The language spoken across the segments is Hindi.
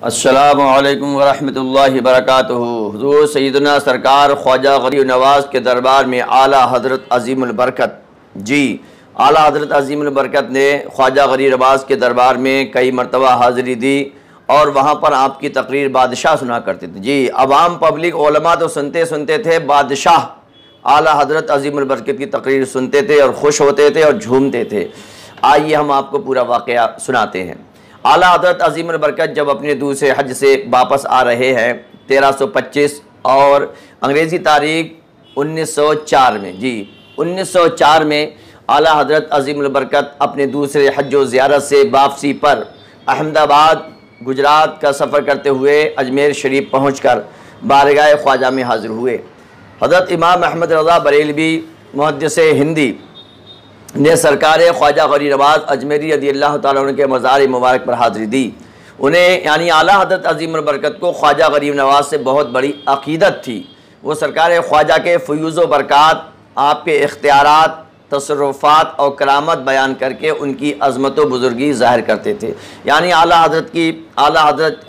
अस्सलामु अलैकुम वरहमतुल्लाहि वबरकातुहू। हुज़ूर सैयदना सरकार ख्वाजा गरीब नवाज़ के दरबार में आला हज़रत अज़ीमुल बरकत आला हज़रत अज़ीमुल बरकत ने ख्वाजा गरीब नवाज़ के दरबार में कई मरतबा हाज़िरी दी और वहाँ पर आपकी तकरीर बादशाह सुना करते थे। अवाम पब्लिक उलमा तो सुनते सुनते थे, बादशाह आला हज़रत अज़ीमुल बरकत की तकरीर सुनते थे और खुश होते थे और झूमते थे। आइए हम आपको पूरा वाक़या सुनाते हैं। आला हज़रत अज़ीमुल बरकत जब अपने दूसरे हज से वापस आ रहे हैं 1325 और अंग्रेज़ी तारीख 1904 में 1904 में आला हज़रत अज़ीमुल बरकत अपने दूसरे हज व ज़ियारत से वापसी पर अहमदाबाद गुजरात का सफ़र करते हुए अजमेर शरीफ पहुंचकर बारगाह ख्वाजा में हाज़िर हुए। हज़रत इमाम अहमद रज़ा बरेलवी मुहद्दिस-ए हिंदी ने सरकार ख्वाजा गरीब नवाज़ अजमेरी रज़ियल्लाहु ताला अन्हु के मज़ार मुबारक पर हाज़िरी दी। उन्हें यानी आला हज़रत अज़ीमुल बरकत को ख्वाजा गरीब नवाज़ से बहुत बड़ी अक़ीदत थी। वो सरकार ख्वाजा के फ़यूज़ व बरक़ात, आपके इख्तियारात, तसर्रुफ़ात और करामत बयान करके उनकी अज़मत व बुज़ुर्गी ज़ाहिर करते थे। यानी आला हज़रत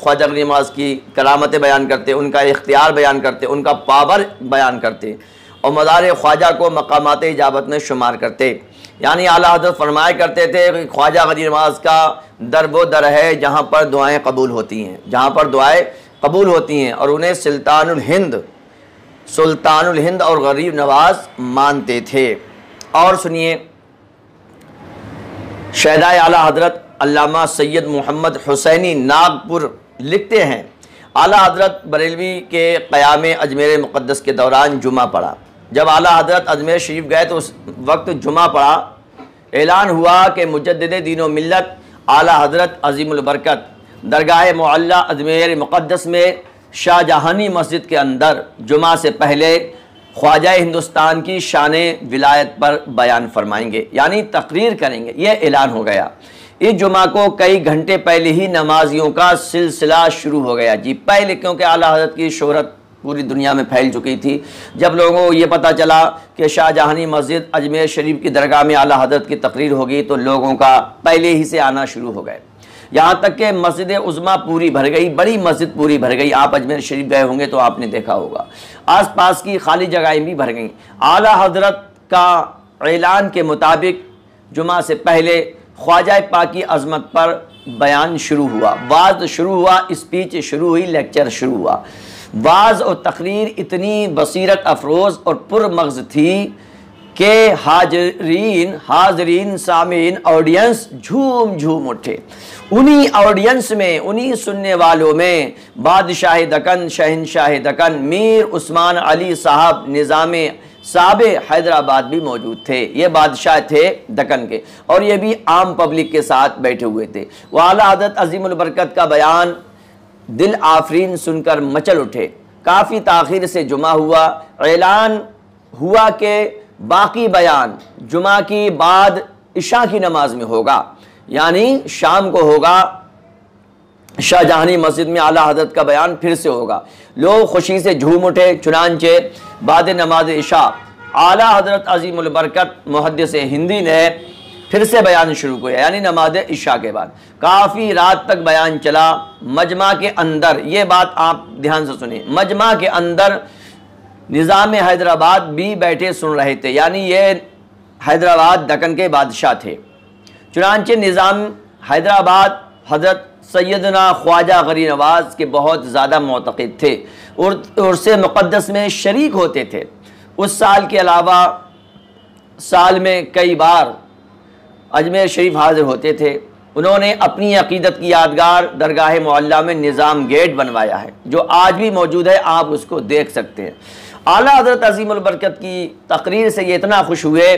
ख्वाजा गरीब नवाज़ की करामतें बयान करते, उनका इख्तियार बयान करते, उनका पावर बयान करते और मज़ार ख्वाजा को मकामात इजाबत में शुमार करते। यानी आला हज़रत फरमाया करते थे कि ख्वाजा गरीब नवाज़ का दर वो दर है जहाँ पर दुआएँ कबूल होती हैं, जहाँ पर दुआएँ कबूल होती हैं और उन्हें सुल्तानुल हिंद और गरीब नवाज़ मानते थे। और सुनिए, शहदाए आला हज़रत अल्लामा सैयद मोहम्मद हुसैनी नागपुर लिखते हैं, आला हज़रत बरेलवी के क़याम अजमेर मुक़द्दस के दौरान जुमा पड़ा। जब आला हज़रत अजमेर शरीफ गए तो उस वक्त जुमा पड़ा। ऐलान हुआ कि मुजद्दिद दीन व मिल्लत आला हज़रत अज़ीमुल बरकत दरगाह मुअल्ला अजमेर मुक़द्दस में शाहजहानी मस्जिद के अंदर जुमा से पहले ख्वाजा हिंदुस्तान की शान विलायत पर बयान फरमाएंगे, यानी तकरीर करेंगे। यह ऐलान हो गया। इस जुमा को कई घंटे पहले ही नमाजियों का सिलसिला शुरू हो गया पहले, क्योंकि आला हज़रत की शोहरत पूरी दुनिया में फैल चुकी थी। जब लोगों को ये पता चला कि शाहजहानी मस्जिद अजमेर शरीफ की दरगाह में आला हज़रत की तकरीर होगी तो लोगों का पहले ही से आना शुरू हो गए। यहाँ तक कि मस्जिद उज़्मा पूरी भर गई, बड़ी मस्जिद पूरी भर गई। आप अजमेर शरीफ गए होंगे तो आपने देखा होगा, आसपास की खाली जगहें भी भर गईं। आला हज़रत का ऐलान के मुताबिक जुमा से पहले ख्वाजा पाक की अज़मत पर बयान शुरू हुआ, वाज़ शुरू हुआ, स्पीच शुरू हुई, लेक्चर शुरू हुआ। वाज़ और तकरीर इतनी बसीरत अफरोज़ और पुरमग़ज़ थी कि हाजरीन सामीन ऑडियंस झूम झूम उठे। उन्हीं ऑडियंस में, उन्हीं सुनने वालों में बादशाह दक्कन, शहंशाह दक्कन मीर उस्मान अली साहब निज़ाम साबे हैदराबाद भी मौजूद थे। ये बादशाह थे दक्कन के और ये भी आम पब्लिक के साथ बैठे हुए थे। वह आला हज़रत अज़ीमुल बरकत का बयान दिल आफरीन सुनकर मचल उठे। काफ़ी ताख़ीर से जुमा हुआ। ऐलान हुआ कि बाकी बयान जुमा की बाद इशा की नमाज में होगा, यानी शाम को होगा। शाहजहानी मस्जिद में आला हज़रत का बयान फिर से होगा। लोग खुशी से झूम उठे। चुनांचे बाद नमाज इशा आला हज़रत अज़ीमुल बरकत मुहद्दिस हिंदी ने फिर से बयान शुरू किया, यानी नमाज इशा के बाद। काफ़ी रात तक बयान चला। मजमा के अंदर, ये बात आप ध्यान से सुनिए, मजमा के अंदर निज़ाम हैदराबाद भी बैठे सुन रहे थे, यानी ये हैदराबाद दक्कन के बादशाह थे। चुनांचे निज़ाम हैदराबाद हज़रत सैयदना ख्वाजा गरीब नवाज़ के बहुत ज़्यादा मोतक़िद थे और उर्से मुक़द्दस में शरीक होते थे। उस साल के अलावा साल में कई बार अजमेर शरीफ हाज़िर होते थे। उन्होंने अपनी अक़ीदत की यादगार दरगाह मुअल्ला में निज़ाम गेट बनवाया है, जो आज भी मौजूद है, आप उसको देख सकते हैं। आला हज़रत अज़ीमुल बरकत की तकरीर से ये इतना खुश हुए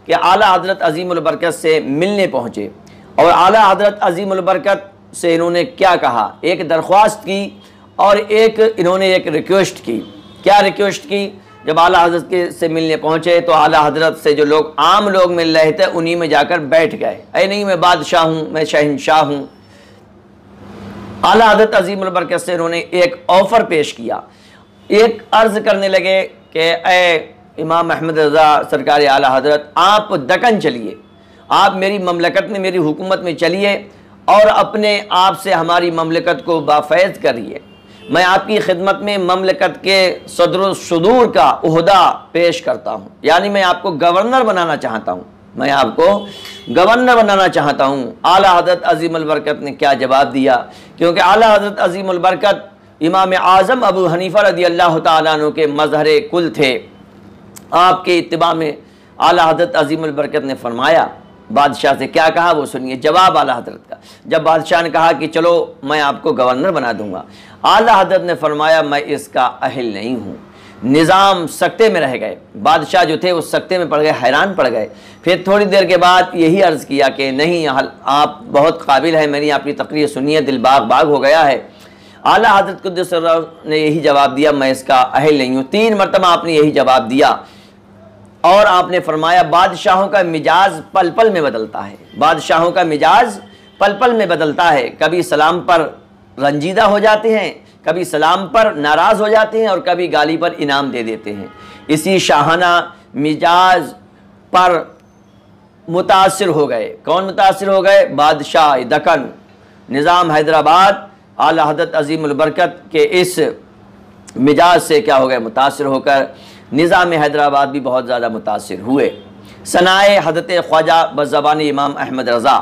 कि आला हज़रत अज़ीमुल बरकत से मिलने पहुँचे और आला हज़रत अज़ीमुल बरकत से इन्होंने क्या कहा, एक दरख्वास्त की और इन्होंने एक रिक्वेस्ट की। क्या रिक्वेस्ट की? जब आला हज़रत के से मिलने पहुँचे तो आला हज़रत से जो लोग आम लोग मिल रहे थे उन्हीं में जाकर बैठ गए। ऐ नहीं, मैं बादशाह हूँ, मैं शहंशाह हूँ। आला हज़रत अज़ीमुल बरकत से इन्होंने एक ऑफ़र पेश किया। एक अर्ज़ करने लगे कि ए इमाम अहमद रज़ा सरकार आला हज़रत, आप दक्कन चलिए, आप मेरी ममलकत में, मेरी हुकूमत में चलिए और अपने आप से हमारी ममलकत को बाफैज़ करिए। मैं आपकी खिदमत में ममलकत के सदर सुदूर का उहदा पेश करता हूँ, यानी मैं आपको गवर्नर बनाना चाहता हूँ, मैं आपको गवर्नर बनाना चाहता हूँ। आला हज़रत अज़ीम अल बरकत ने क्या जवाब दिया, क्योंकि आला हज़रत अज़ीम अल बरकत इमाम आज़म अबू हनीफ़ा रज़ी अल्लाह तआला अन्हु के मज़हर कुल थे। आपके इत्तिबा में आला हज़रत अज़ीम अल बरकत ने फरमाया, बादशाह से क्या कहा वो सुनिए जवाब आला हज़रत का। जब बादशाह ने कहा कि चलो मैं आपको गवर्नर बना दूंगा, आला हज़रत ने फरमाया मैं इसका अहिल नहीं हूँ। निज़ाम सकते में रह गए, बादशाह जो थे उस सकते में पड़ गए, हैरान पड़ गए। फिर थोड़ी देर के बाद यही अर्ज़ किया कि नहीं आप बहुत काबिल हैं, मैंने आपकी तकरीर सुनी है, दिल बाग बाग हो गया है। आला हज़रत कुद्दस ने यही जवाब दिया, मैं इसका अहिल नहीं हूँ। 3 मरतबा आपने यही जवाब दिया और आपने फरमाया बादशाहों का मिजाज पल पल में बदलता है, बादशाहों का मिजाज पल पल में बदलता है। कभी सलाम पर रंजीदा हो जाते हैं, कभी सलाम पर नाराज़ हो जाते हैं और कभी गाली पर इनाम दे देते हैं। इसी शाहाना मिजाज पर मुतासिर हो गए। कौन मुतासिर हो गए? बादशाह दक्कन, निज़ाम हैदराबाद आला हज़रत अज़ीम अल बरकत के इस मिजाज से क्या हो गए? मुतासिर होकर निज़ाम हैदराबाद भी बहुत ज़्यादा मुतासिर हुए। सनाए हज़रत ख्वाजा बज़बान इमाम अहमद रज़ा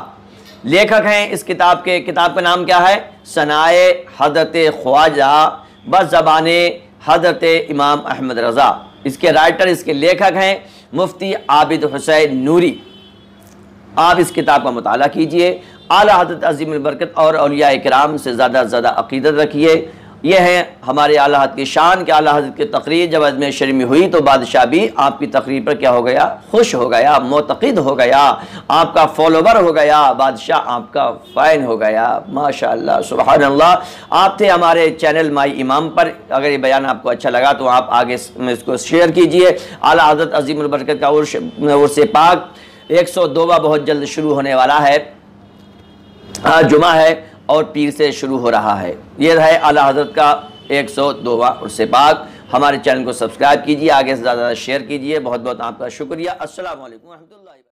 लेखक हैं इस किताब के। किताब का नाम क्या है? सनाए हज़रत ख्वाजा बज़बान हज़रत इमाम अहमद रज़ा। इसके राइटर, इसके लेखक हैं मुफ्ती आबिद हुसैन नूरी। आप इस किताब का मुताला कीजिए, आला हज़रत अज़ीम अल बरकत और औलिया इकराम से ज़्यादा से ज़्यादा अक़ीदत रखिए। ये है हमारे आला हज़रत की शान के। आला हज़रत की तकरीर जब अजमेर शरीफ में हुई तो बादशाह भी आपकी तकरीर पर क्या हो गया? खुश हो गया, मोतक़िद हो गया, आपका फॉलोवर हो गया, बादशाह आपका फ़ैन हो गया। माशाअल्लाह, सुभान अल्लाह। आप थे हमारे चैनल माई इमाम पर। अगर ये बयान आपको अच्छा लगा तो आप आगे में इसको शेयर कीजिए। आला हज़रत अज़ीम अल बरकत का उर्स पाक 102वां बहुत जल्द शुरू होने वाला है। जुमा है और पीर से शुरू हो रहा है। ये है आला हज़रत का 102वां उर्स पाक। हमारे चैनल को सब्सक्राइब कीजिए, आगे से ज़्यादा शेयर कीजिए। बहुत बहुत आपका शुक्रिया। अस्सलामु अलैकुम व रहमतुल्लाहि।